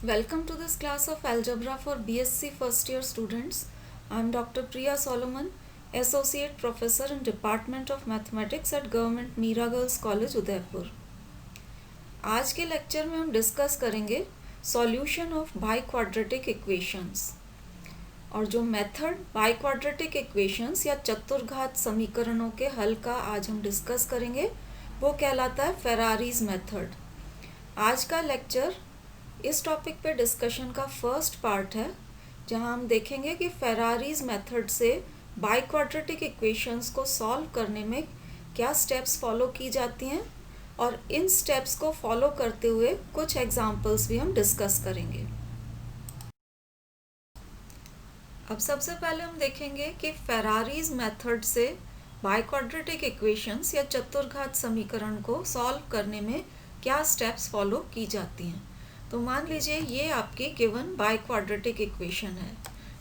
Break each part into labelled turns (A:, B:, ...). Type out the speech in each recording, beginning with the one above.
A: Welcome to this class of Algebra for BSc first year students. I am Dr. Priya Solomon, Associate Professor in Department of Mathematics at Government Mira Girls College, Udaipur. आज के lecture में हम discuss करेंगे solution of by quadratic equations. और जो method by quadratic equations या चतुर्घात समीकरणों के हल का आज हम डिस्कस करेंगे वो कहलाता है फेरारीज मेथड। आज का लेक्चर इस टॉपिक पे डिस्कशन का फर्स्ट पार्ट है, जहां हम देखेंगे कि फेरारीज मेथड से बाई क्वाड्रेटिक इक्वेशंस को सॉल्व करने में क्या स्टेप्स फॉलो की जाती हैं और इन स्टेप्स को फॉलो करते हुए कुछ एग्जांपल्स भी हम डिस्कस करेंगे। अब सबसे पहले हम देखेंगे कि फेरारीज मेथड से बाई क्वाड्रेटिक इक्वेशंस या चतुर्घात समीकरण को सॉल्व करने में क्या स्टेप्स फॉलो की जाती हैं। तो मान लीजिए ये आपकी गिवन बाई क्वाड्रेटिक इक्वेशन है।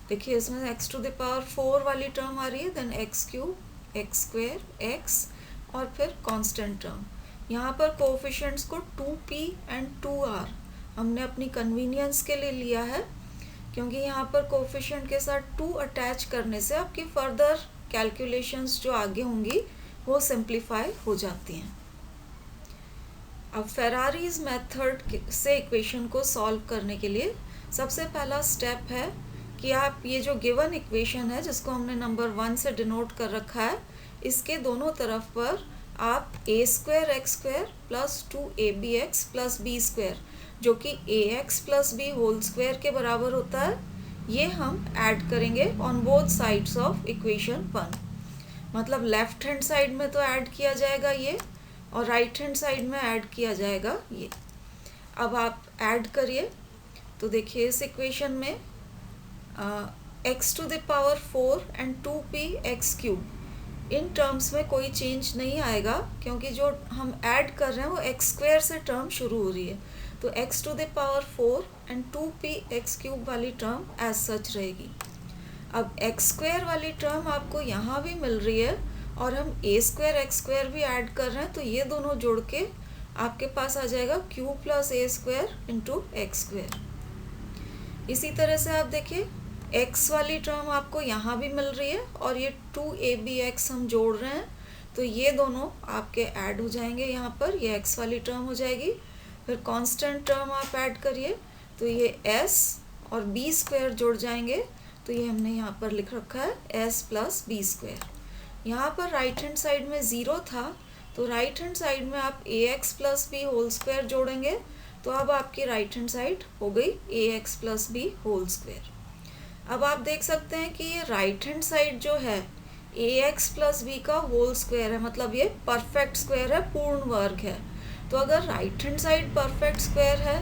A: देखिए इसमें x टू द पावर 4 वाली टर्म आ रही है, then x cube, x square, x और फिर कांस्टेंट टर्म। यहाँ पर कोएफिशिएंट्स को 2p एंड 2r हमने अपनी कन्वीनियंस के लिए लिया है, क्योंकि यहाँ पर कोएफिशिएंट के साथ 2 अटैच करने से आपकी फर्दर कैलकुलेशंस जो आगे होंगी वो सिंप्लीफाई हो जाती हैं। अब फेरारीज मेथड से इक्वेशन को सॉल्व करने के लिए सबसे पहला स्टेप है कि आप ये जो गिवन इक्वेशन है जिसको हमने नंबर 1 से डिनोट कर रखा है, इसके दोनों तरफ पर आप a square X square plus 2ab(x) plus b square, जो कि ax plus b whole square के बराबर होता है, ये हम ऐड करेंगे on both sides of equation 1। मतलब लेफ्ट हैंड साइड में तो ऐड किया जाएगा ये, और राइट हैंड साइड में ऐड किया जाएगा ये। अब आप ऐड करिए तो देखिए इस इक्वेशन में x to the power 4 and 2p x cube, इन टर्म्स में कोई चेंज नहीं आएगा, क्योंकि जो हम ऐड कर रहे हैं वो x स्क्वायर से टर्म शुरू हो रही है। तो x to the power 4 and 2p x cube वाली टर्म एज सच रहेगी। अब x स्क्वायर वाली टर्म आपको यहाँ भी मिल रही है और हम a स्क्वायर एक्स स्क्वायर भी ऐड कर रहे हैं, तो ये दोनों जोड़ के आपके पास आ जाएगा q plus a square into x square. इसी तरह से आप देखिए x वाली टर्म आपको यहाँ भी मिल रही है और ये 2abx हम जोड़ रहे हैं, तो ये दोनों आपके ऐड हो जाएंगे। यहाँ पर ये x वाली टर्म हो जाएगी, फिर कांस्टेंट टर्म आप ऐड करिए तो ये s और b स्क्वायर जुड़ जाएंगे, तो ये हमने यहाँ पर लिख रखा है s प्लस b स्क्वायर। यहाँ पर राइट हैंड साइड में 0 था, तो राइट हैंड साइड में आप ax plus B whole square जोड़ेंगे, तो अब आपकी राइट हैंड साइड हो गई ax plus B whole square. अब आप देख सकते हैं कि ये राइट हैंड साइड जो है ax प्लस बी का होल स्क्वायर है, मतलब ये परफेक्ट स्क्वायर है, पूर्ण वर्ग है। तो अगर right hand side perfect square है,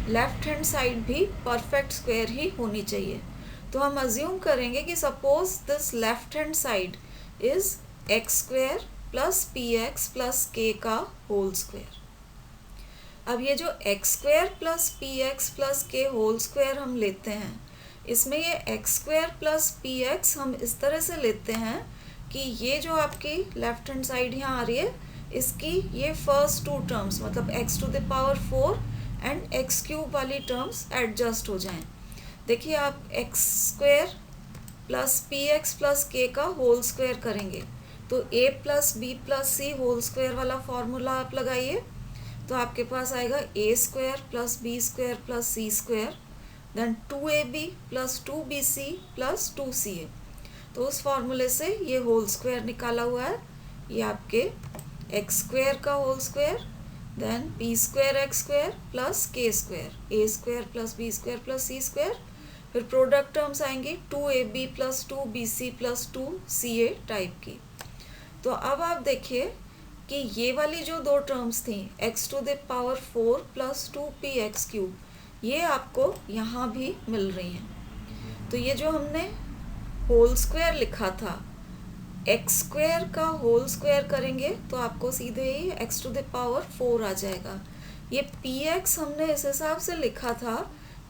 A: लेफ्ट हैंड साइड भी परफेक्ट स्क्वायर ही होनी चाहिए। तो हम अज्यूम करेंगे कि suppose this left hand side is x square plus px plus k का होल स्क्वायर। अब ये जो x square plus px plus k whole square हम लेते हैं, इसमें ये x स्क्वायर प्लस px हम इस तरह से लेते हैं कि ये जो आपकी लेफ्ट हैंड साइड यहाँ आ रही है, इसकी ये फर्स्ट 2 टर्म्स मतलब x to the power 4 and x cube वाली टर्म्स एडजस्ट हो जाएं। देखिए आप x square plus P X plus K का होल स्क्वायर करेंगे, तो a plus B plus C whole square वाला फॉर्मूला आप लगाइए, तो आपके पास आएगा a square plus B square plus C square, then 2ab plus 2bc plus 2ca। तो उस फॉर्मूले से ये होल स्क्वायर निकाला हुआ है, ये आपके x स्क्वायर का whole square, then b square X square plus k square, a square plus b square plus c square, फिर प्रोडक्ट टर्म्स आएंगी 2ab plus 2bc plus 2ca type की। तो अब आप देखिए कि ये वाली जो 2 टर्म्स थी x to the power 4 plus 2px cube, ये आपको यहाँ भी मिल रही हैं। तो ये जो हमने होल स्क्वायर लिखा था, x स्क्वायर का होल स्क्वायर करेंगे तो आपको सीधे ही x टू द पावर 4 आ जाएगा। ये px हमने इस हिसाब से लिखा था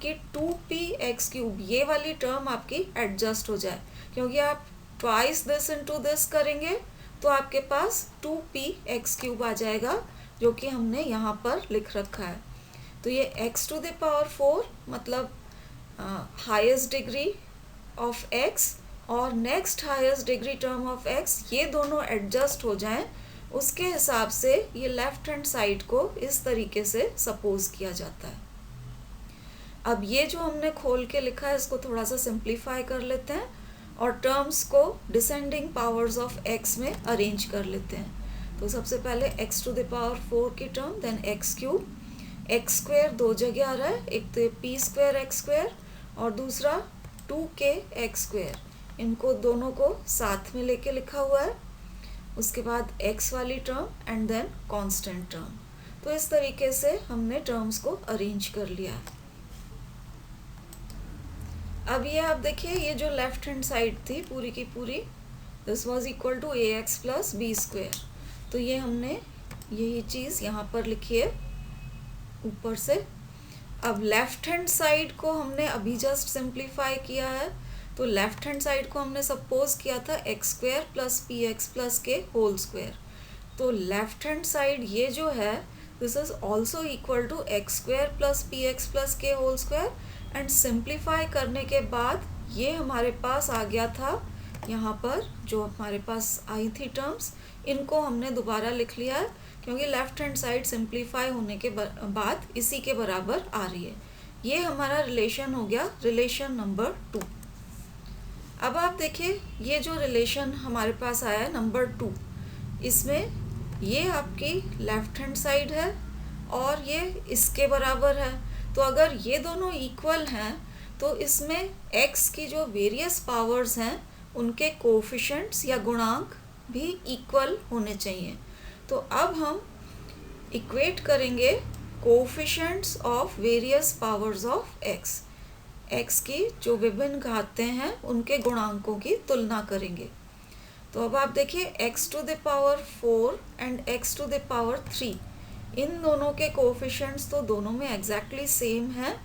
A: कि 2px क्यूब, ये वाली टर्म आपकी एडजस्ट हो जाए, क्योंकि आप ट्वाइस दिस इनटू दिस करेंगे तो आपके पास 2px क्यूब आ जाएगा, जो कि हमने यहाँ पर लिख रखा है। तो ये x टू द पावर 4 मतलब हाईएस्ट डिग्री ऑफ x और next highest degree term of x, ये दोनों एडजस्ट हो जाएं, उसके हिसाब से ये लेफ्ट हैंड साइड को इस तरीके से सपोज किया जाता है। अब ये जो हमने खोल के लिखा है इसको थोड़ा सा सिंप्लीफाई कर लेते हैं और टर्म्स को डिसेंडिंग पावर्स ऑफ x में अरेंज कर लेते हैं। तो सबसे पहले x टू द पावर 4 की term, then x cube, x square दो जगह आ रहा है, एक तो p स्क्वायर x स्क्वायर और दूसरा 2k x स्क्वायर, इनको दोनों को साथ में लेके लिखा हुआ है। उसके बाद x वाली term and then constant term. तो इस तरीके से हमने टर्म्स को अरेंज कर लिया है। अब ये आप देखिए, ये जो लेफ्ट हैंड साइड थी पूरी की पूरी, this was equal to ax plus B square, तो ये हमने यही चीज़ यहाँ पर लिखी है ऊपर से। अब लेफ्ट हैंड साइड को हमने अभी जस्ट सिंप्लीफाई किया है, तो लेफ्ट हैंड साइड को हमने सपोज किया था X square plus P X plus K whole square. तो लेफ्ट हैंड साइड ये जो है this is also equal to X square plus P X plus K whole square, and simplify करने के बाद ये हमारे पास आ गया था, यहाँ पर जो हमारे पास आई थी टर्म्स, इनको हमने दोबारा लिख लिया है क्योंकि लेफ्ट हैंड साइड सिंप्लीफाई होने के बाद इसी के बराबर आ रही है। ये हमारा रिलेशन हो गया, रिलेशन नंबर 2। अब आप देखिए ये जो रिलेशन हमारे पास आया है नंबर 2, इसमें ये आपकी लेफ्ट हैंड साइड है और ये इसके बराबर है। तो अगर ये दोनों इक्वल हैं तो इसमें x की जो वेरियस पावर्स हैं उनके कोफिशिएंट्स या गुणांक भी इक्वल होने चाहिए। तो अब हम इक्वेट करेंगे coefficients of various powers of x की जो विभिन्न घातें हैं उनके गुणांकों की तुलना करेंगे। तो अब आप देखिए x to the power 4 and x to the power 3, इन दोनों के कोफिशिएंट्स तो दोनों में एग्जैक्टली सेम है,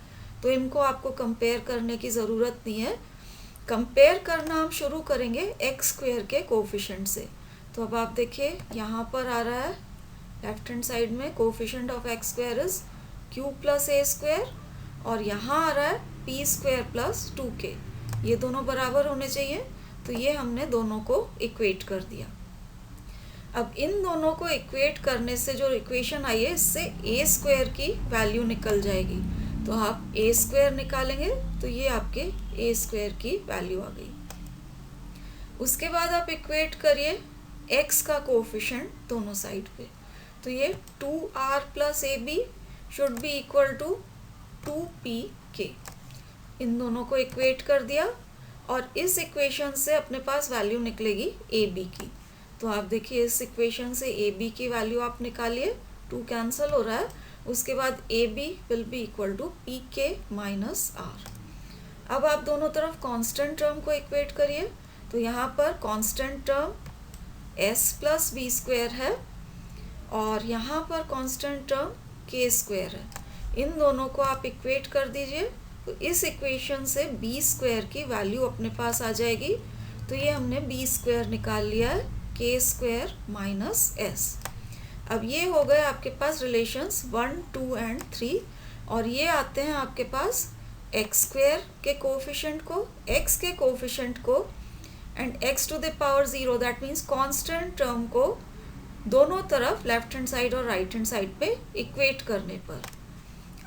A: तो इनको आपको कंपेयर करने की ज़रूरत नहीं है। कंपेयर करना हम शुरू करेंगे एक्स स्क्वायर के कोफिशिएंट से। तो अब आप देखिए यहाँ पर आ रहा है लेफ्ट हैंड साइड में coefficient of x square is Q plus A square, और यहाँ आ रहा है पी स्क्वायर प्लस 2k, ये दोनों बराबर होने चाहिए। तो ये हमने दोनों को इक्वेट कर दिया। अब इन दोनों को इक्वेट करने से जो इक्वेशन आई है इससे ए स्क्वायर की वैल्यू निकल जाएगी। तो आप ए स्क्वायर निकालेंगे तो ये आपके ए स्क्वायर की वैल्यू आ गई। उसके बाद आप इक्वेट करिए एक्स का कोफिशिएंट दोनों साइड पे, तो ये 2r plus A B should be equal to 2pk, इन दोनों को इक्वेट कर दिया और इस इक्वेशन से अपने पास वैल्यू निकलेगी ए बी की। तो आप देखिए इस इक्वेशन से ए बी की वैल्यू आप निकालिए, 2 कैंसिल हो रहा है, उसके बाद A B will be equal to P K minus R. अब आप दोनों तरफ कांस्टेंट टर्म को इक्वेट करिए, तो यहाँ पर constant term S plus B square है और यहाँ पर कांस्टेंट टर्म के स्क्वायर है, इन दोनों को आप इक्वेट कर दीजिए। तो इस इक्वेशन से बी स्क्वायर की वैल्यू अपने पास आ जाएगी। तो ये हमने बी स्क्वायर निकाल लिया है, के स्क्वायर माइनस एस। अब ये हो गए आपके पास रिलेशंस 1, 2 एंड 3, और ये आते हैं आपके पास एक्स स्क्वायर के कोफिशिएंट को, एक्स के कोफिशिएंट को and X to the power 0, that means constant term को दोनों तरफ लेफ्ट हैंड साइड और राइट हैंड साइड पे इक्वेट करने पर।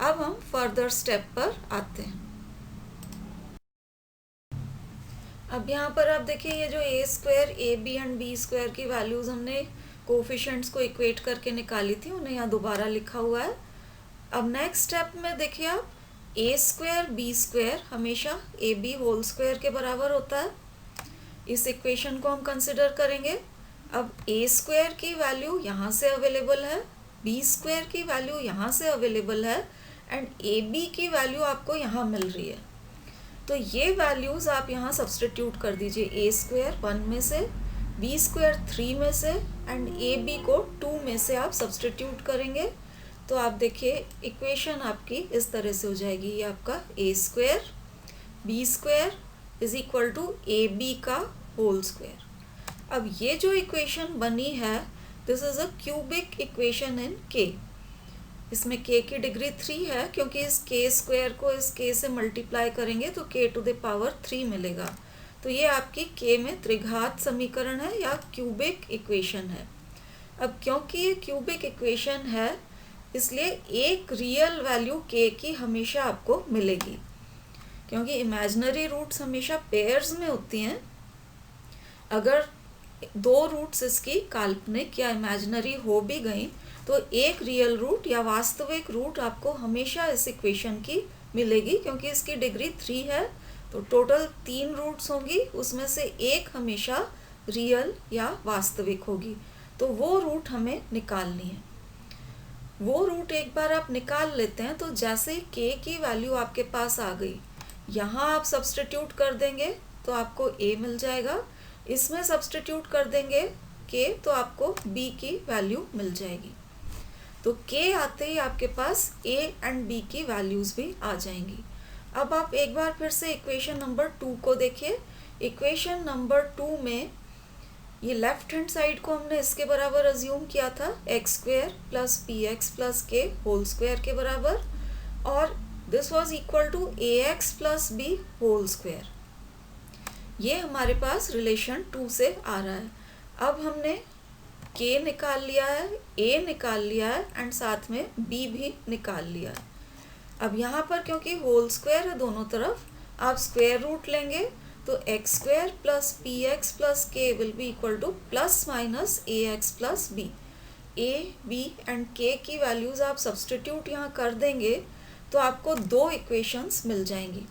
A: अब हम फर्दर स्टेप पर आते हैं। अब यहाँ पर आप देखिए ये जो A square, A B and B square की वैल्यूज हमने कोफिशिएंट्स को इक्वेट करके निकाली थी, उन्हें यहाँ दोबारा लिखा हुआ है। अब नेक्स्ट स्टेप में देखिए आप ए स्क्वायर बी स्क्वायर हमेशा ए बी होल स्क्वायर के बराबर होता है, इस इक्वेशन को हम कंसिडर करेंगे। अब ए स्क्वायर की वैल्यू यहाँ से अवेलेबल है, बी स्क्वायर की वैल्यू यहाँ से अवेलेबल है एंड ए बी की वैल्यू आपको यहाँ मिल रही है। तो ये वैल्यूज़ आप यहाँ सब्सटीट्यूट कर दीजिए, ए स्क्वायर 1 में से, बी स्क्वायर 3 में से एंड ए बी को 2 में से आप सब्सटीट्यूट करेंगे। तो आप देखिए इक्वेशन आपकी इस तरह से हो जाएगी, ये आपका A square B square is equal to A B का होल स्क्वायर। अब ये जो इक्वेशन बनी है this is a cubic equation in K. इसमें k की डिग्री 3 है, क्योंकि इस k स्क्वायर को इस k से मल्टीप्लाई करेंगे तो k टू द पावर 3 मिलेगा। तो ये आपकी k में त्रिघात समीकरण है या क्यूबिक इक्वेशन है। अब क्योंकि ये क्यूबिक इक्वेशन है, इसलिए एक रियल वैल्यू k की हमेशा आपको मिलेगी, क्योंकि इमेजिनरी रूट्स हमेशा पेयर्स में होती हैं। अगर दो रूट्स इसकी काल्पनिक या इमेजिनरी हो भी गई तो एक रियल रूट या वास्तविक रूट आपको हमेशा इस इक्वेशन की मिलेगी, क्योंकि इसकी डिग्री 3 है। तो टोटल 3 रूट्स होंगी, उसमें से एक हमेशा रियल या वास्तविक होगी। तो वो रूट हमें निकालनी है। वो रूट एक बार आप निकाल लेते हैं तो जैसे ही k की वैल्यू आपके पास आ गई, यहाँ आप सब्सटीट्यूट कर देंगे तो आपको a मिल जाएगा। इसमें सब्सटीट्यूट कर देंगे k तो आपको b की वैल्यू मिल जाएगी। तो k आते ही आपके पास a एंड b की वैल्यूज भी आ जाएंगी। अब आप एक बार फिर से इक्वेशन नंबर 2 को देखिए। इक्वेशन नंबर 2 में ये लेफ्ट हैंड साइड को हमने इसके बराबर अज्यूम किया था, X square plus P X plus K whole square के बराबर, और this was equal to A X plus B whole square. ये हमारे पास रिलेशन 2 से आ रहा है। अब हमने k निकाल लिया है, a निकाल लिया है एंड साथ में b भी निकाल लिया है। अब यहाँ पर क्योंकि होल स्क्वायर है दोनों तरफ, आप स्क्वायर रूट लेंगे तो X square plus P X plus K will be equal to plus minus A X plus B. A B and K की वैल्यूज़ आप सब्सटीट्यूट यहाँ कर देंगे तो आपको दो इक्वेशंस मिल जाएंगी।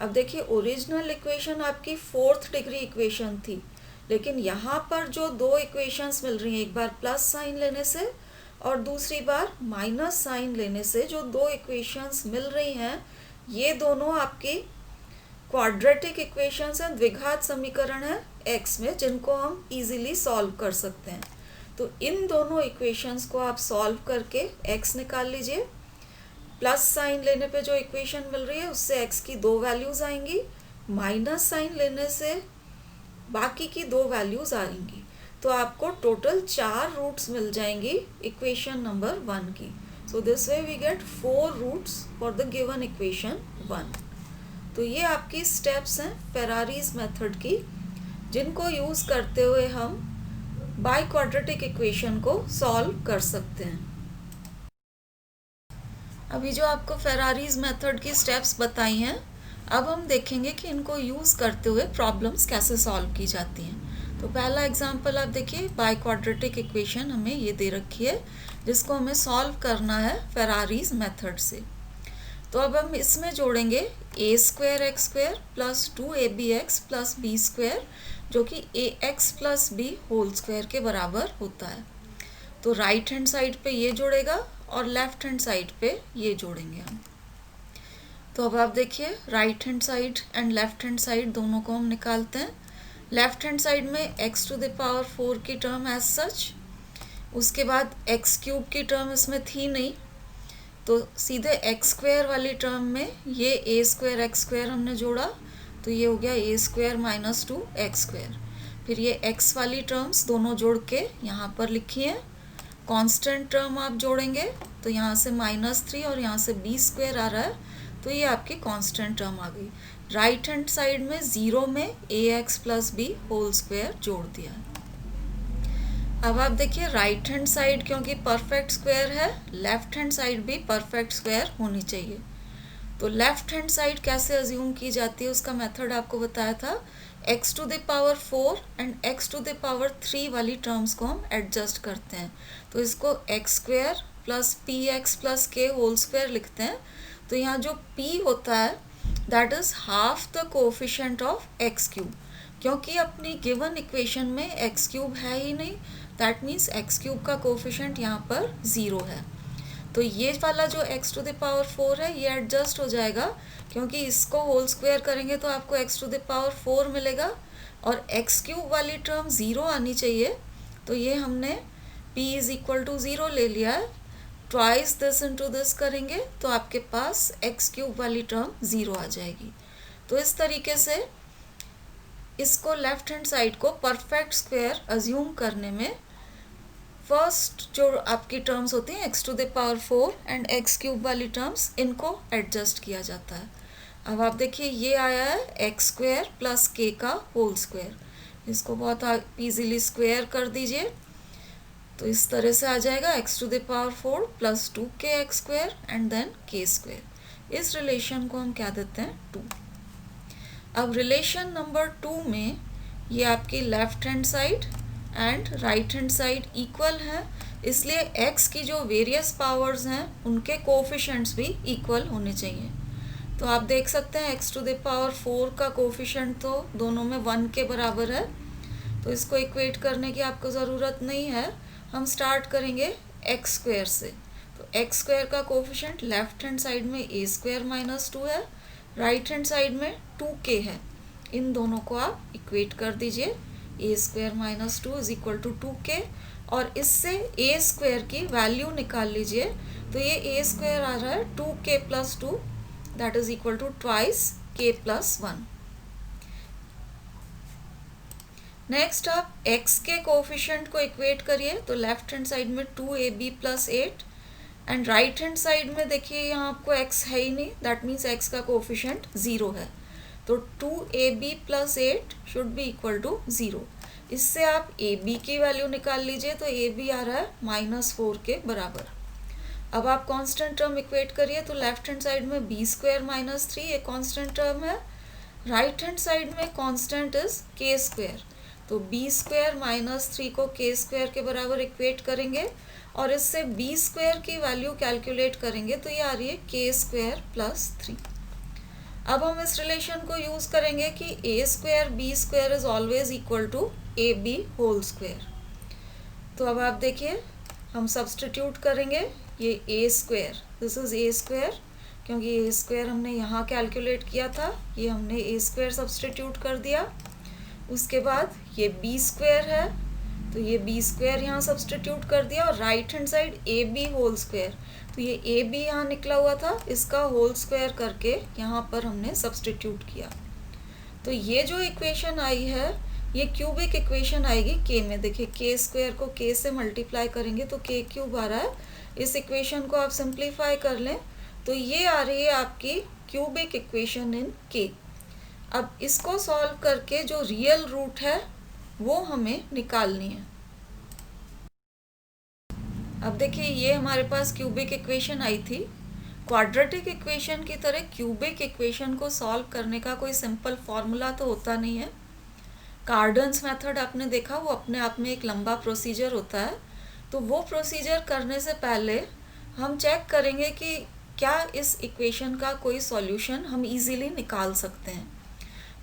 A: अब देखिए, ओरिजिनल इक्वेशन आपकी 4th डिग्री इक्वेशन थी, लेकिन यहाँ पर जो दो इक्वेशंस मिल रही हैं, एक बार प्लस साइन लेने से और दूसरी बार माइनस साइन लेने से जो दो इक्वेशंस मिल रही हैं, ये दोनों आपकी क्वाड्रेटिक इक्वेशंस हैं, द्विघात समीकरण है x में, जिनको हम इजीली सॉल्व कर सकते हैं। तो इन दोनों इक्वेशंस को आप सॉल्व करके x निकाल लीजिए। प्लस साइन लेने पे जो इक्वेशन मिल रही है उससे x की दो वैल्यूज आएंगी, माइनस साइन लेने से बाकी की दो वैल्यूज आएंगी। तो आपको टोटल 4 रूट्स मिल जाएंगी इक्वेशन नंबर 1 की। So this way we get 4 roots for the given equation 1। तो ये आपकी स्टेप्स हैं फेरारीज मेथड की, जिनको यूज़ करते हुए हम बाई क्वाड्रेटिक इक्वेशन को सॉल्व कर सकते हैं। अभी जो आपको फेरारीज मेथड की स्टेप्स बताई हैं, अब हम देखेंगे कि इनको यूज़ करते हुए प्रॉब्लम्स कैसे सॉल्व की जाती हैं। तो पहला एग्जांपल आप देखिए, बाई क्वाड्रेटिक इक्वेशन हमें ये दे रखी है, जिसको हमें सॉल्व करना है फेरारीज मेथड से। तो अब हम इसमें जोड़ेंगे A square X square plus 2ab(x) plus B square, जो कि ax plus B whole square के बराबर होता है। तो राइट हैंड साइड पे ये जोड़ेगा और लेफ्ट हैंड साइड पे ये जोड़ेंगे हम। तो अब आप देखिए, right hand side and left hand side दोनों को हम निकालते हैं। लेफ्ट हैंड साइड में x टू द पावर 4 की टर्म एज सच, उसके बाद x क्यूब की टर्म इसमें थी नहीं, तो सीधे x स्क्वायर वाली टर्म में ये a स्क्वायर एक्स स्क्वायर हमने जोड़ा, तो ये हो गया a square minus 2x square. फिर ये x वाली टर्म्स दोनों जोड़ के यहाँ पर लिखी हैं। कांस्टेंट टर्म आप जोड़ेंगे तो यहाँ से -3 और यहाँ से b स्क्वायर आ रहा है, तो ये आपकी कांस्टेंट टर्म आ गई। राइट हैंड साइड में 0 में ax plus B whole square जोड़ दिया। अब आप देखिए, राइट हैंड साइड क्योंकि परफेक्ट स्क्वायर है, लेफ्ट हैंड साइड भी परफेक्ट स्क्वायर होनी चाहिए। तो लेफ्ट हैंड साइड कैसे अज्यूम की जाती है, उसका मेथड आपको बताया था। x to the power 4 and x to the power 3 वाली टर्म्स को हम एडजस्ट करते हैं, तो इसको x square plus P X plus K whole square लिखते हैं। तो यहाँ जो p होता है that is half the coefficient of x cube, क्योंकि अपनी गिवन इक्वेशन में x क्यूब है ही नहीं, दैट मीन्स x क्यूब का कोएफिशिएंट यहाँ पर 0 है। तो ये वाला जो x टू द पावर 4 है ये एडजस्ट हो जाएगा, क्योंकि इसको होल स्क्वायर करेंगे तो आपको x टू द पावर 4 मिलेगा, और x क्यूब वाली टर्म 0 आनी चाहिए, तो ये हमने p इज इक्वल टू 0 ले लिया है। ट्वाइस दिस इंटू दिस करेंगे तो आपके पास x क्यूब वाली टर्म 0 आ जाएगी। तो इस तरीके से इसको लेफ्ट हैंड साइड को परफेक्ट स्क्वायर अज्यूम करने में फर्स्ट जो आपकी टर्म्स होती हैं x to the power 4 and x cube वाली टर्म्स, इनको एडजस्ट किया जाता है। अब आप देखिए ये आया है एक्स स्क्वायर प्लस के का होल स्क्वायर, इसको बहुत इजीली स्क्वायर कर दीजिए तो इस तरह से आ जाएगा x to the power 4 plus 2k X square and then k square. इस रिलेशन को हम क्या देते हैं 2। अब रिलेशन नंबर 2 में ये आपकी left hand side and right hand side equal है, इसलिए x की जो वेरियस पावर्स हैं उनके कोफिशिएंट्स भी इक्वल होने चाहिए। तो आप देख सकते हैं x टू द पावर 4 का कोफिशिएंट तो दोनों में 1 के बराबर है, तो इसको इक्वेट करने की आपको ज़रूरत नहीं है। हम स्टार्ट करेंगे एक्स स्क्वायर से। तो एक्स स्क्वायर का कोफिशिएंट लेफ्ट हैंड साइड में ए स्क्वायर माइनस 2 है, राइट हैंड साइड में 2k है। इन दोनों को आप इक्वेट कर दीजिए, A square minus 2 is equal to 2k, और इससे ए स्क्वायर की वैल्यू निकाल लीजिए। तो ये ए स्क्वायर आ रहा है 2k plus 2, that is equal to twice k plus 1। Next आप x के कोफिशिएंट को इक्वेट करिए, तो लेफ्ट हैंड साइड में 2ab plus 8 and right hand side में देखिए यहाँ आपको x है ही नहीं, दैट मीन्स x का कोफिशिएंट 0 है। तो 2ab plus 8 should be equal to 0। इससे आप ab की वैल्यू निकाल लीजिए, तो ab आ रहा है -4 के बराबर। अब आप कांस्टेंट टर्म इक्वेट करिए, तो लेफ्ट हैंड साइड में b स्क्वायर माइनस 3 ये कांस्टेंट टर्म है, राइट हैंड साइड में कांस्टेंट इज k स्क्वायर। तो b स्क्वायर माइनस 3 को k स्क्वायर के बराबर इक्वेट करेंगे और इससे b स्क्वायर की वैल्यू कैलकुलेट करेंगे, तो ये आ रही है k स्क्वायर प्लस 3। अब हम इस रिलेशन को यूज करेंगे कि a square b square is always equal to ab whole square. तो अब आप देखिए हम सब्सटीट्यूट करेंगे, ये a square, this is a square, क्योंकि a स्क्वायर हमने यहाँ कैलकुलेट किया था, ये हमने a स्क्वायर सब्सटीट्यूट कर दिया। उसके बाद ये b स्क्वायर है, तो ये b स्क्वायर यहाँ सब्सटीट्यूट कर दिया, और right hand side ab whole square, तो ये ab यहाँ निकला हुआ था, इसका होल स्क्वायर करके यहाँ पर हमने सब्सटीट्यूट किया। तो ये जो इक्वेशन आई है ये क्यूबिक इक्वेशन आएगी k में। देखिए k स्क्वायर को k से मल्टीप्लाई करेंगे तो k क्यूब आ रहा है। इस इक्वेशन को आप सिंप्लीफाई कर लें तो ये आ रही है आपकी क्यूबिक इक्वेशन इन k। अब इसको सॉल्व करके जो रियल रूट है वो हमें निकालनी है। अब देखिए ये हमारे पास क्यूबिक इक्वेशन आई थी। क्वाड्रेटिक इक्वेशन की तरह क्यूबिक इक्वेशन को सॉल्व करने का कोई सिंपल फॉर्मूला तो होता नहीं है। कार्डन्स मेथड आपने देखा, वो अपने आप में एक लंबा प्रोसीजर होता है। तो वो प्रोसीजर करने से पहले हम चेक करेंगे कि क्या इस इक्वेशन का कोई सॉल्यूशन हम इजीली निकाल सकते हैं।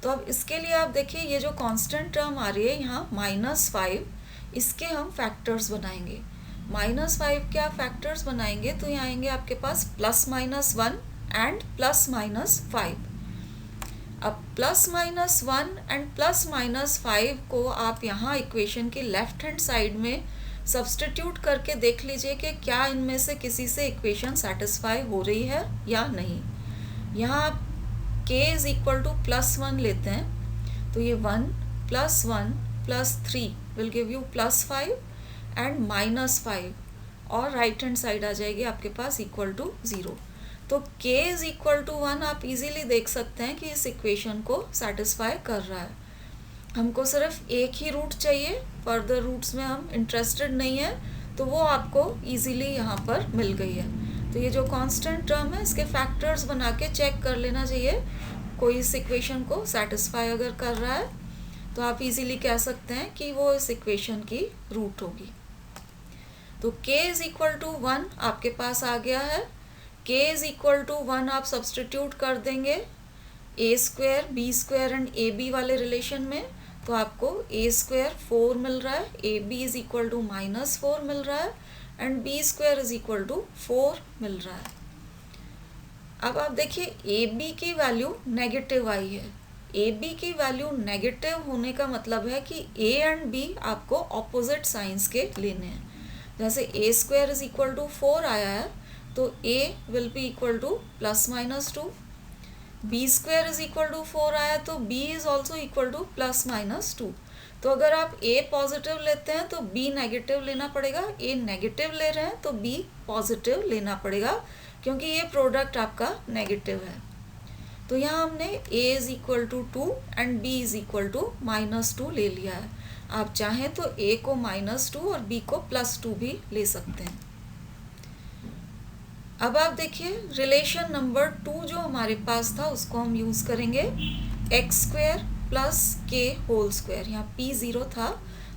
A: तो अब इसके लिए आप देखिए ये जो कांस्टेंट टर्म आ रही है यहाँ -5, इसके हम फैक्टर्स बनाएंगे। -5 के आप फैक्टर्स बनाएंगे तो यहाँ आएंगे आपके पास +-1 एंड +-5। अब +-1 एंड +-5 को आप यहाँ इक्वेशन की लेफ्ट हैंड साइड में सब्सटीट्यूट करके देख लीजिए कि क्या इनमें से किसी से इक्वेशन सेटिस्फाई हो रही है या नहीं। यहाँ आप k इज इक्वल टू +1 लेते हैं, तो ये 1 + 1 + 3 विल गिव यू +5 एंड -5, और राइट हैंड साइड आ जाएगी आपके पास इक्वल टू 0। तो k इज इक्वल टू 1 आप इजीली देख सकते हैं कि इस इक्वेशन को सेटिस्फाई कर रहा है। हमको सिर्फ एक ही रूट चाहिए, फर्दर रूट्स में हम इंटरेस्टेड नहीं है, तो वो आपको इजीली यहाँ पर मिल गई है। तो ये जो कांस्टेंट टर्म है इसके फैक्टर्स बना के चेक कर लेना चाहिए, कोई इस इक्वेशन को सेटिस्फाई अगर कर रहा है तो आप इजीली कह सकते हैं कि वो इस इक्वेशन की रूट होगी। तो k इज इक्वल टू 1 आपके पास आ गया है। k इज इक्वल टू 1 आप सब्सटीट्यूट कर देंगे a square b square and ab वाले रिलेशन में, तो आपको a स्क्वायर 4 मिल रहा है, ab इज इक्वल टू -4 मिल रहा है and b square is equal to 4 मिल रहा है। अब आप देखिए ab की वैल्यू नेगेटिव आई है। ab की वैल्यू नेगेटिव होने का मतलब है कि a एंड b आपको ऑपोजिट साइंस के लेने हैं। जैसे a square is equal to 4 आया है तो a will be equal to +-2, b square is equal to 4 आया तो b is also equal to +-2। तो अगर आप a पॉजिटिव लेते हैं तो b नेगेटिव लेना पड़ेगा, a नेगेटिव ले रहे हैं तो b पॉजिटिव लेना पड़ेगा, क्योंकि ये प्रोडक्ट आपका नेगेटिव है। तो यहाँ हमने a is equal to 2 and b is equal to -2 ले लिया है। आप चाहें तो a को -2 और b को +2 भी ले सकते हैं। अब आप देखिए रिलेशन नंबर 2 जो हमारे पास था उसको हम यूज़ करेंगे, X square plus K whole square. यहाँ p 0 था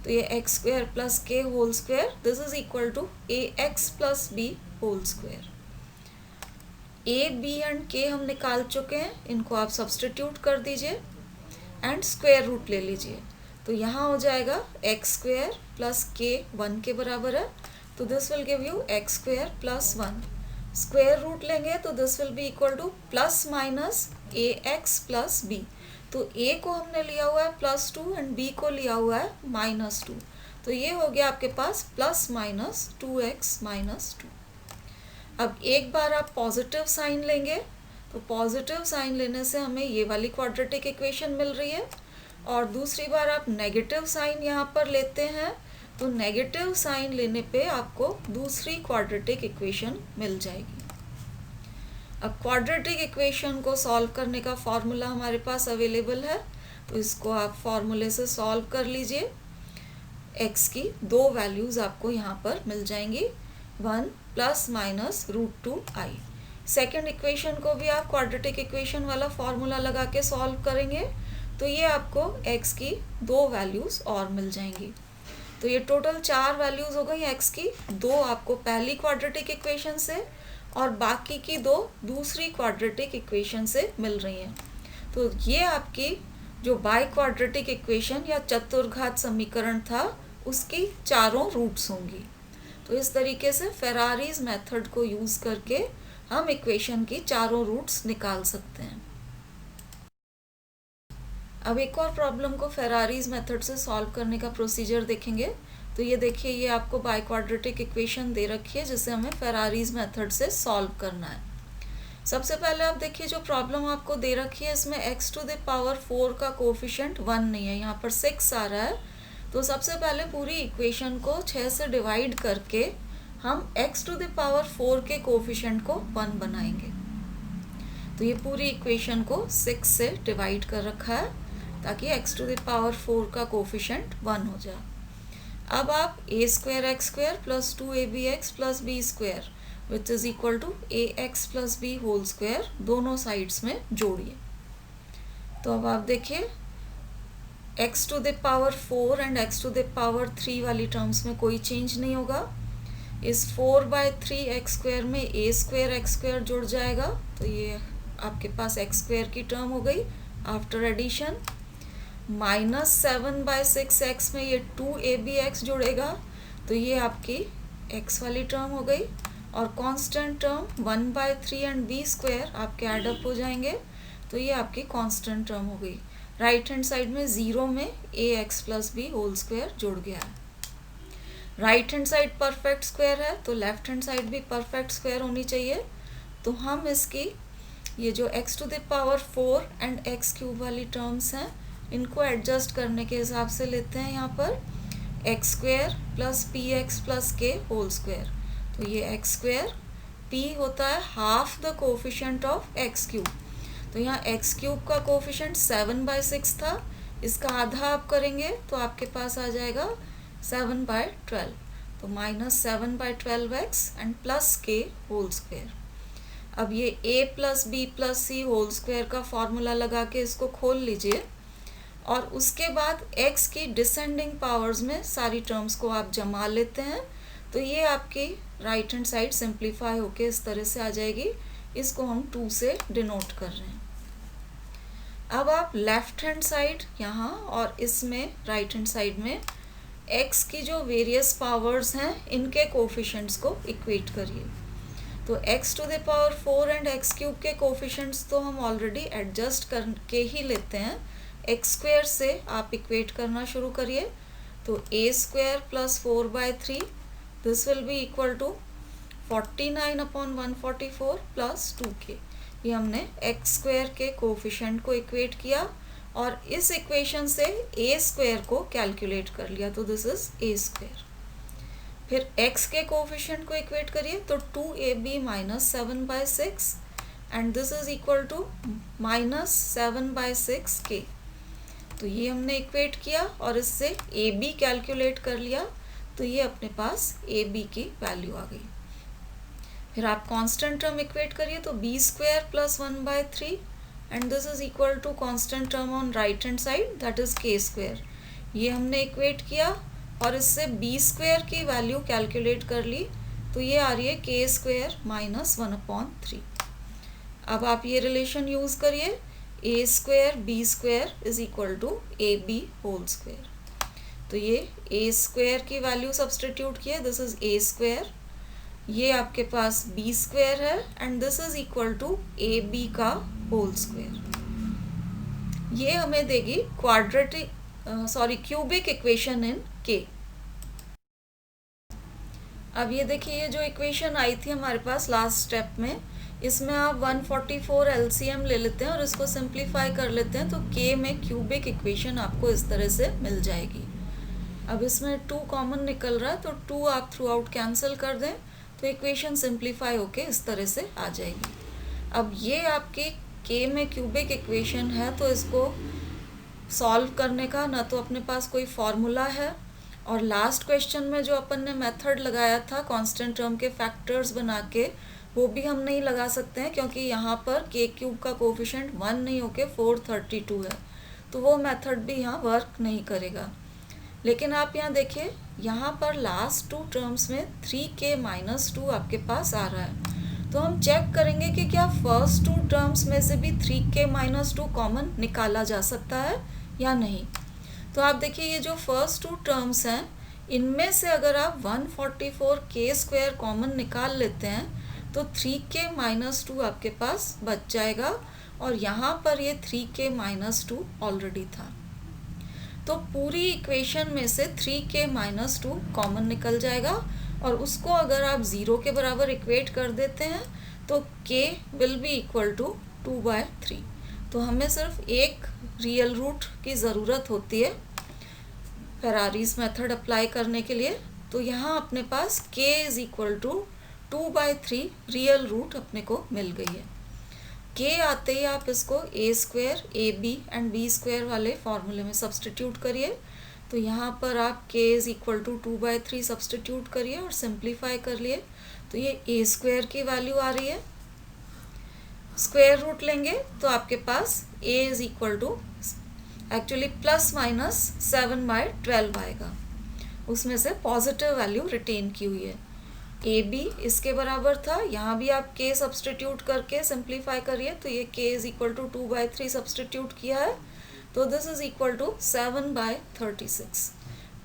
A: तो ये X square plus K whole square, this is equal to A X plus B whole square. A B and K हम निकाल चुके हैं, इनको आप सब्सटीट्यूट कर दीजिए एंड स्क्वायर रूट ले लीजिए। तो यहाँ हो जाएगा एक्स स्क्वायर प्लस के 1 के बराबर है, तो this will give you X square plus 1। Square root लेंगे तो this will be equal to plus minus A X plus B. तो a को हमने लिया हुआ है +2 एंड b को लिया हुआ है -2, तो ये हो गया आपके पास प्लस माइनस 2x -2। अब एक बार आप पॉजिटिव साइन लेंगे तो पॉजिटिव साइन लेने से हमें ये वाली क्वाड्रेटिक इक्वेशन मिल रही है, और दूसरी बार आप नेगेटिव साइन यहाँ पर लेते हैं तो नेगेटिव साइन लेने पे आपको दूसरी क्वाड्रेटिक इक्वेशन मिल जाएगी। अब क्वाड्रेटिक इक्वेशन को सॉल्व करने का फॉर्मूला हमारे पास अवेलेबल है, तो इसको आप फॉर्मूले से सॉल्व कर लीजिए। x की 2 वैल्यूज़ आपको यहाँ पर मिल जाएंगी, 1 ± √2i। सेकेंड इक्वेशन को भी आप क्वाड्रेटिक इक्वेशन वाला फॉर्मूला लगा के सॉल्व करेंगे तो ये आपको x की 2 वैल्यूज़ और मिल जाएंगी। तो ये टोटल 4 वैल्यूज़ हो गई x की, 2 आपको पहली क्वाड्रेटिक इक्वेशन से और बाकी की 2 दूसरी क्वाड्रेटिक इक्वेशन से मिल रही हैं। तो ये आपकी जो बाई क्वाड्रेटिक इक्वेशन या चतुर्घात समीकरण था उसकी चारों रूट्स होंगी। तो इस तरीके से फेरारीज मेथड को यूज़ करके हम इक्वेशन की चारों रूट्स निकाल सकते हैं। अब एक और प्रॉब्लम को फेरारीज मेथड से सॉल्व करने का प्रोसीजर देखेंगे। तो ये देखिए, ये आपको बाई क्वाड्रेटिक इक्वेशन दे रखी है जिसे हमें फेरारीज मेथड से सॉल्व करना है। सबसे पहले आप देखिए जो प्रॉब्लम आपको दे रखी है इसमें x⁴ का कोफिशिएंट 1 नहीं है, यहाँ पर 6 आ रहा है। तो सबसे पहले पूरी इक्वेशन को 6 से डिवाइड करके हम x⁴ के कोफिशिएंट को 1 बनाएंगे। तो ये पूरी इक्वेशन को 6 से डिवाइड कर रखा है ताकि x⁴ का कोफिशिएंट 1 हो जाए। अब आप a² plus 2abx plus b² which is equal to ax plus b whole square दोनों साइड्स में जोड़िए। तो अब आप देखिए x⁴ एंड x⁴ वाली टर्म्स में कोई चेंज नहीं होगा। इस 4/3x² में a² जुड़ जाएगा, तो ये आपके पास x² की टर्म हो गई आफ्टर एडिशन। -7/6x में ये 2abx जुड़ेगा, तो ये आपकी x वाली टर्म हो गई, और कांस्टेंट टर्म 1/3 एंड b² आपके एडअप हो जाएंगे, तो ये आपकी कांस्टेंट टर्म हो गई। राइट हैंड साइड में 0 में ax plus b whole square जुड़ गया है। Right hand side perfect square है तो लेफ्ट हैंड साइड भी परफेक्ट स्क्वायर होनी चाहिए। तो हम इसकी ये जो x⁴ एंड x³ वाली टर्म्स हैं इनको एडजस्ट करने के हिसाब से लेते हैं यहाँ पर x² plus px plus k whole square. तो ये x², p होता है half the coefficient of x³। तो यहाँ x³ का कोफिशिएंट 7/6 था, इसका आधा आप करेंगे तो आपके पास आ जाएगा 7/12। तो -7/12x and plus k whole square. अब ये a plus b plus c whole square का फॉर्मूला लगा के इसको खोल लीजिए, और उसके बाद x की डिसेंडिंग पावर्स में सारी टर्म्स को आप जमा लेते हैं, तो ये आपकी राइट हैंड साइड सिंप्लीफाई होके इस तरह से आ जाएगी। इसको हम 2 से डिनोट कर रहे हैं। अब आप लेफ्ट हैंड साइड यहाँ और इसमें राइट हैंड साइड में x की जो वेरियस पावर्स हैं इनके कोफिशिएंट्स को इक्वेट करिए। तो x⁴ एंड x³ के कोफिशिएंट्स तो हम ऑलरेडी एडजस्ट करके ही लेते हैं, x² से आप इक्वेट करना शुरू करिए। तो a² plus 4/3 this will be equal to 49/144 plus 2k। ये हमने x² के कोफिशिएंट को इक्वेट किया, और इस इक्वेशन से ए स्क्वायर को कैलकुलेट कर लिया, तो दिस इज ए स्क्वायर। फिर x के कोफिशिएंट को इक्वेट करिए, तो 2ab minus 7/6 and this is equal to minus 7/6k। तो ये हमने इक्वेट किया और इससे ab कैलकुलेट कर लिया, तो ये अपने पास ab की वैल्यू आ गई। फिर आप कांस्टेंट टर्म इक्वेट करिए, तो b square plus 1/3 and this is equal to constant term on right hand side that is k square. ये हमने इक्वेट किया और इससे b स्क्वायर की वैल्यू कैलकुलेट कर ली, तो ये आ रही है k स्क्वायर माइनस 1/3। अब आप ये रिलेशन यूज करिए, a square b square is equal to ab whole square. तो ये a स्क्वायर की वैल्यू सब्सटीट्यूट किए, दिस इज a स्क्वायर, ये आपके पास b स्क्वायर है and this is equal to ab का होल स्क्वायर। ये हमें देगी क्यूबिक इक्वेशन इन k। अब ये देखिए, ये जो इक्वेशन आई थी हमारे पास लास्ट स्टेप में, इसमें आप 144 एलसीएम ले लेते हैं और इसको सिंप्लीफाई कर लेते हैं, तो k में क्यूबिक इक्वेशन आपको इस तरह से मिल जाएगी। अब इसमें 2 कॉमन निकल रहा है, तो 2 आप थ्रू आउट कैंसिल कर दें, तो इक्वेशन सिंप्लीफाई होके इस तरह से आ जाएगी। अब ये आपकी k में क्यूबिक इक्वेशन है, तो इसको सॉल्व करने का ना तो अपने पास कोई फॉर्मूला है, और लास्ट क्वेश्चन में जो अपन ने मेथड लगाया था कांस्टेंट टर्म के फैक्टर्स बना के, वो भी हम नहीं लगा सकते हैं, क्योंकि यहाँ पर k क्यूब का कोफिशिएंट 1 नहीं होके 432 है, तो वो मेथड भी यहाँ वर्क नहीं करेगा। लेकिन आप यहाँ देखिए, यहाँ पर लास्ट 2 टर्म्स में 3k माइनस 2 आपके पास आ रहा है, तो हम चेक करेंगे कि क्या फर्स्ट 2 टर्म्स में से भी 3k माइनस 2 कॉमन निकाला जा सकता है या नहीं। तो आप देखिए, ये जो फर्स्ट 2 टर्म्स हैं, इनमें से अगर आप 144k स्क्वायर कॉमन निकाल लेते हैं, तो 3k माइनस 2 आपके पास बच जाएगा, और यहाँ पर ये 3k माइनस 2 ऑलरेडी था। तो पूरी इक्वेशन में से 3k माइनस 2 कॉमन निकल जाएगा, और उसको अगर आप 0 के बराबर इक्वेट कर देते हैं, तो k will be equal to 2/3। तो हमें सिर्फ एक रियल रूट की ज़रूरत होती है फेरारीज मेथड अप्लाई करने के लिए। तो यहाँ अपने पास k is equal to 2/3 real root अपने को मिल गई है। k आते ही आप इसको a square ab and b square वाले फॉर्मूले में सब्सटीट्यूट करिए। तो यहाँ पर आप k is equal to 2/3 substitute करिए और सिंप्लीफाई कर लिए, तो ये a स्क्वायर की वैल्यू आ रही है। स्क्वायर रूट लेंगे तो आपके पास a is equal to actually plus minus 7/12 आएगा, उसमें से पॉजिटिव वैल्यू रिटेन की हुई है। ए बी इसके बराबर था, यहाँ भी आप k सब्सटीट्यूट करके सिंप्लीफाई करिए, तो ये k is equal to 2/3 substitute किया है, तो this is equal to 7/36।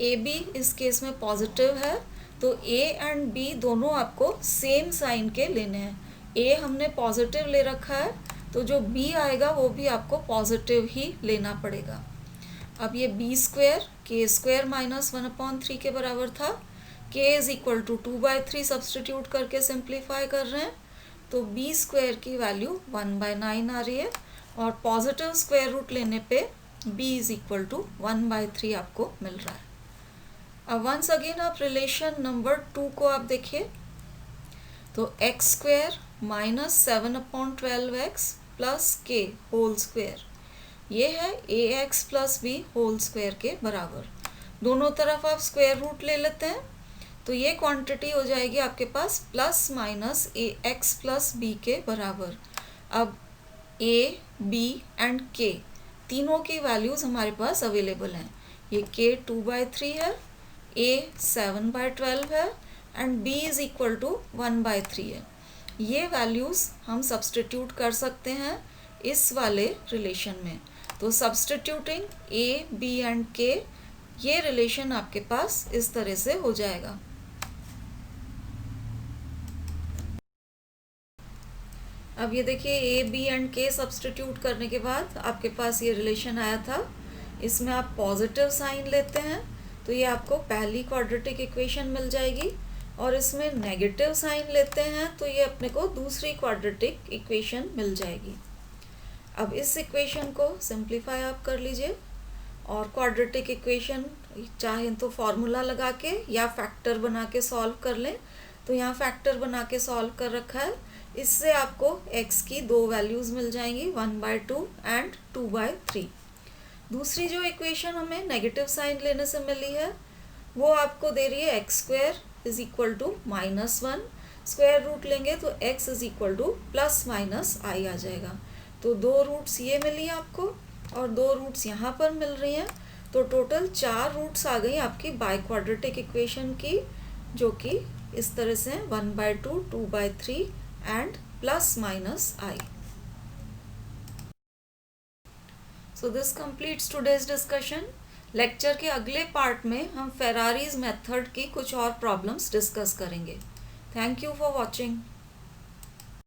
A: A b इस केस में पॉजिटिव है, तो a एंड b दोनों आपको सेम साइन के लेने हैं। a हमने पॉजिटिव ले रखा है, तो जो b आएगा वो भी आपको पॉजिटिव ही लेना पड़ेगा। अब ये b square k square minus 1/3 के बराबर था, k is equal to 2/3 substitute करके सिंप्लीफाई कर रहे हैं, तो b स्क्वायर की वैल्यू 1/9 आ रही है, और पॉजिटिव स्क्वायर रूट लेने पे b इज इक्वल टू 1/3 आपको मिल रहा है। अब वंस अगेन आप रिलेशन नंबर 2 को आप देखिए, तो x square minus 7/12x plus k whole square, ये है ax plus b whole square के बराबर। दोनों तरफ आप स्क्वायर रूट ले लेते हैं, तो ये क्वांटिटी हो जाएगी आपके पास plus minus ax plus b के बराबर। अब a, b एंड k तीनों की वैल्यूज़ हमारे पास अवेलेबल हैं। ये k 2/3 है, a 7/12 है and b is equal to 1/3 है। ये वैल्यूज़ हम सब्सटीट्यूट कर सकते हैं इस वाले रिलेशन में। तो substituting a, b and k, ये रिलेशन आपके पास इस तरह से हो जाएगा। अब ये देखिए a, b and k substitute करने के बाद आपके पास ये रिलेशन आया था, इसमें आप पॉजिटिव साइन लेते हैं तो ये आपको पहली क्वाड्रेटिक इक्वेशन मिल जाएगी, और इसमें नेगेटिव साइन लेते हैं तो ये अपने को दूसरी क्वाड्रेटिक इक्वेशन मिल जाएगी। अब इस इक्वेशन को सिंप्लीफाई आप कर लीजिए और क्वाड्रेटिक इक्वेशन चाहे तो फॉर्मूला लगा के या फैक्टर बना के सॉल्व कर लें। तो यहाँ फैक्टर बना के सॉल्व कर रखा है। इससे आपको x की दो वैल्यूज़ मिल जाएंगी, 1/2 एंड 2/3। दूसरी जो इक्वेशन हमें नेगेटिव साइन लेने से मिली है वो आपको दे रही है x² is equal to -1। Square root लेंगे तो x is equal to ±i आ जाएगा। तो दो रूट्स ये मिली आपको और दो रूट्स यहाँ पर मिल रही हैं। तो टोटल 4 रूट्स आ गई आपकी बाई क्वाड्रेटिक इक्वेशन की, जो कि इस तरह से 1/2, 2/3 and ±i। So this completes today's discussion. Lecture के अगले पार्ट में हम फेरारीज मेथड की कुछ और प्रॉब्लम्स डिस्कस करेंगे। Thank you for watching.